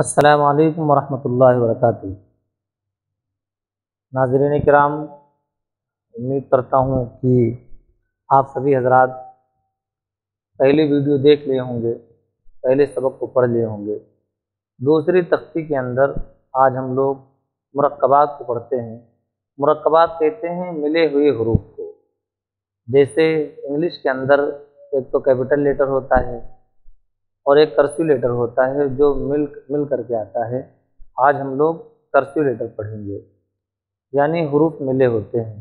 السلام علیکم ورحمۃ اللہ وبرکاتہ۔ ناظرین کرام، امید کرتا ہوں کہ آپ سبھی حضرات پہلی ویڈیو دیکھ لیے ہوں گے، پہلے سبق کو پڑھ لیے ہوں گے۔ دوسری تختی کے اندر آج ہم لوگ مرکبات کو پڑھتے ہیں۔ مرکبات کہتے ہیں ملے ہوئے حروف کو۔ جیسے انگلش کے اندر ایک تو کیپٹل لیٹر ہوتا ہے اور ایک کرسیو لیٹر ہوتا ہے جو مل کر کے آتا ہے۔ آج ہم لوگ کرسیو لیٹر پڑھیں گے، یعنی حروف ملے ہوتے ہیں۔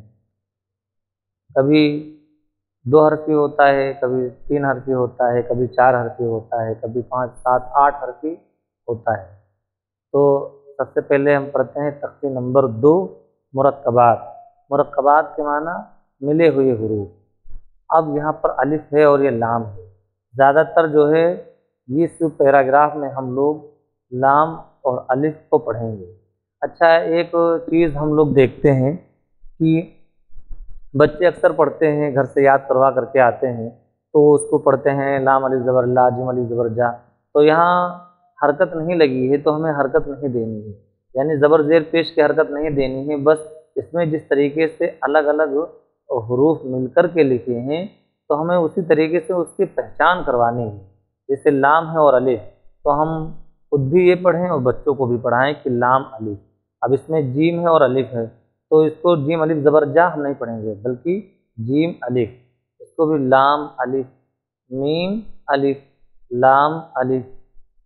کبھی 2 حرفی ہوتا ہے، کبھی 3 حرفی ہوتا ہے، کبھی 4 حرفی ہوتا ہے، کبھی 5 7 8 حرفی ہوتا ہے۔ تو سب سے پہلے ہم پڑھتے ہیں تختی نمبر 2، مرکبات۔ مرکبات کے معنی ملے ہوئے حروف۔ اب یہاں پر الف ہے اور یہ لام ہے۔ زیادہ تر جو ہے اس پیراگراف میں ہم لوگ لام اور الف کو پڑھیں گے۔ اچھا، ایک چیز ہم لوگ دیکھتے ہیں کہ بچے اکثر پڑھتے ہیں، گھر سے یاد کروا کر کے آتے ہیں تو اس کو پڑھتے ہیں لام الف زبر لا جیم الف زبر جا، تو یہاں حرکت نہیں لگی ہے تو ہمیں حرکت نہیں دینی ہے، یعنی زبر زیر پیش کی حرکت نہیں دینی ہے۔ بس اس میں جس طریقے سے الگ الگ حروف مل کر کے لکھے ہیں تو ہمیں اسی طریقے سے اس کی پہچان کروانی ہے۔ جیسے لام ہے اور الف، تو ہم خود بھی یہ پڑھیں اور بچوں کو بھی پڑھائیں کہ لام الف۔ اب اس میں جیم ہے اور الف ہے تو اس کو جیم الف زبر جا ہم نہیں پڑھیں گے، بلکہ جیم الف، اس کو بھی لام الف، میم الف، لام الف،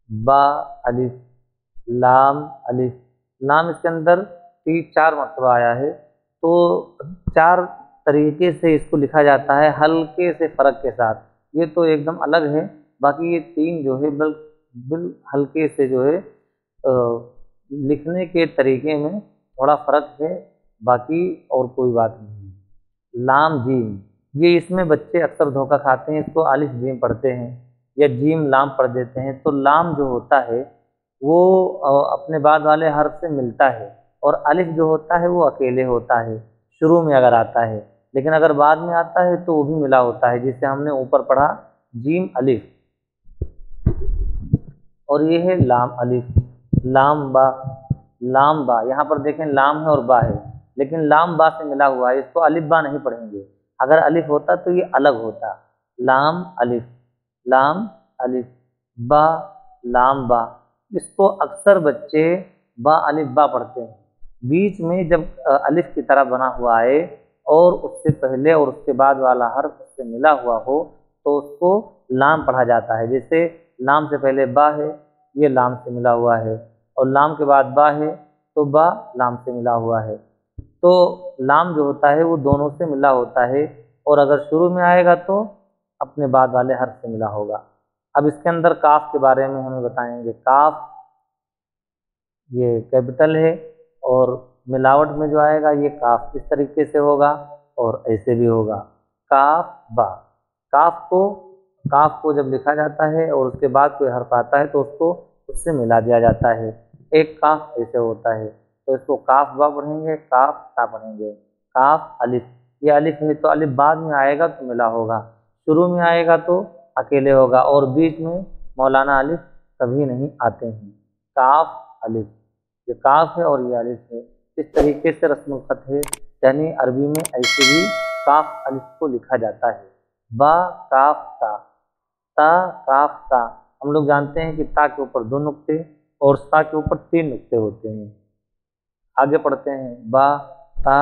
با الف، لام الف۔ لام اس کے اندر 4 مرتبہ آیا ہے، تو 4 طریقے سے اس کو لکھا جاتا ہے، ہلکے سے فرق کے ساتھ۔ یہ تو ایک دم الگ ہے، باقی یہ 3 جو ہے ہلکے سے جو ہے لکھنے کے طریقے میں تھوڑا فرق ہے، باقی اور کوئی بات نہیں۔ لام جیم، یہ اس میں بچے اکثر دھوکہ کھاتے ہیں، اس کو الف جیم پڑھتے ہیں یا جیم لام پڑھ دیتے ہیں۔ تو لام جو ہوتا ہے وہ اپنے بعد والے حرف سے ملتا ہے، اور الف جو ہوتا ہے وہ اکیلے ہوتا ہے شروع میں اگر آتا ہے، لیکن اگر بعد میں آتا ہے تو وہ بھی ملا ہوتا ہے، جسے ہم نے اوپر پڑھا جیم الف۔ اور یہ ہے لام الف، لام با، لام با۔ یہاں پر دیکھیں لام ہے اور با ہے، لیکن لام با سے ملا ہوا ہے، اس کو الف با نہیں پڑھیں گے۔ اگر الف ہوتا تو یہ الگ ہوتا، لام الف، لام الف، با، لام با۔ اس کو اکثر بچے با الف با پڑھتے ہیں۔ بیچ میں جب الف کی طرح بنا ہوا ہے اور اس سے پہلے اور اس کے بعد والا حرف اس سے ملا ہوا ہو تو اس کو لام پڑھا جاتا ہے۔ جیسے لام سے پہلے با ہے، یہ لام سے ملا ہوا ہے، اور لام کے بعد با ہے تو با لام سے ملا ہوا ہے۔ تو لام جو ہوتا ہے وہ دونوں سے ملا ہوتا ہے، اور اگر شروع میں آئے گا تو اپنے بعد والے حرف سے ملا ہوگا۔ اب اس کے اندر کاف کے بارے میں ہمیں بتائیں گے۔ کاف یہ کیپٹل ہے، اور ملاوٹ میں جو آئے گا یہ کاف اس طریقے سے ہوگا اور ایسے بھی ہوگا، کاف با۔ کاف کو جب لکھا جاتا ہے اور اس کے بعد کوئی حرف آتا ہے تو اس کو اس سے ملا دیا جاتا ہے۔ ایک کاف ایسے ہوتا ہے، تو اس کو کاف با پڑھیں گے، کاف تا پڑھیں گے۔ کاف الف، یہ الف ہے تو الف بعد میں آئے گا تو ملا ہوگا، شروع میں آئے گا تو اکیلے ہوگا، اور بیچ میں مولانا الف کبھی نہیں آتے ہیں۔ کاف الف، یہ کاف ہے اور یہ الف ہے۔ اس طریقے سے رسم الخط ہے، یعنی عربی میں ایسے بھی کاف الف کو لکھا جاتا ہے۔ با کاف تا، تا کاف تا۔ ہم لوگ جانتے ہیں کہ تا کے اوپر 2 نقطے اور سا کے اوپر 3 نقطے ہوتے ہیں۔ آگے پڑھتے ہیں با، تا،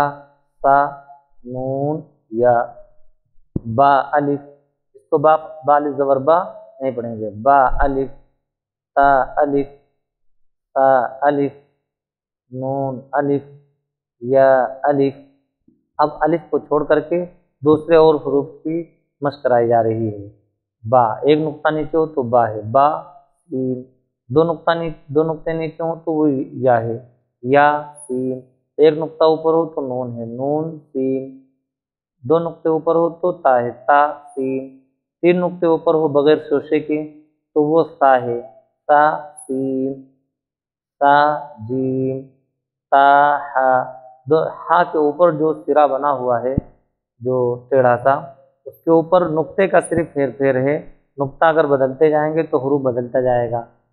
سا، نون، یا۔ با الف، اس کو با الف زبر با نہیں پڑھیں گے، با الف، تا الف، تا الف، نون الف، یا الف۔ اب الف کو چھوڑ کر کے دوسرے اور حروف کی مشق کرائی جا رہی ہے۔ با، ایک نقطہ نیچے ہو تو با ہے، با سین، 2 نقطے نیچے ہوں تو وہ یا ہے، یا سین، ایک نقطہ اوپر ہو تو نون ہے، نون سین، 2 نقطے اوپر ہو تو تا ہے، تا سین، 3 نقطے اوپر ہو بغیر شوشے کے تو وہ سا ہے، تا سین، تا جیم، تا ہا۔ ہا کے اوپر جو سرا بنا ہوا ہے جو ٹیڑھا سا، اس کے اوپر نقطے کا صرف ہیر پھیر ہے، نقطہ اگر بدلتے جائیں گے تو حروف بدلتا جائے گا۔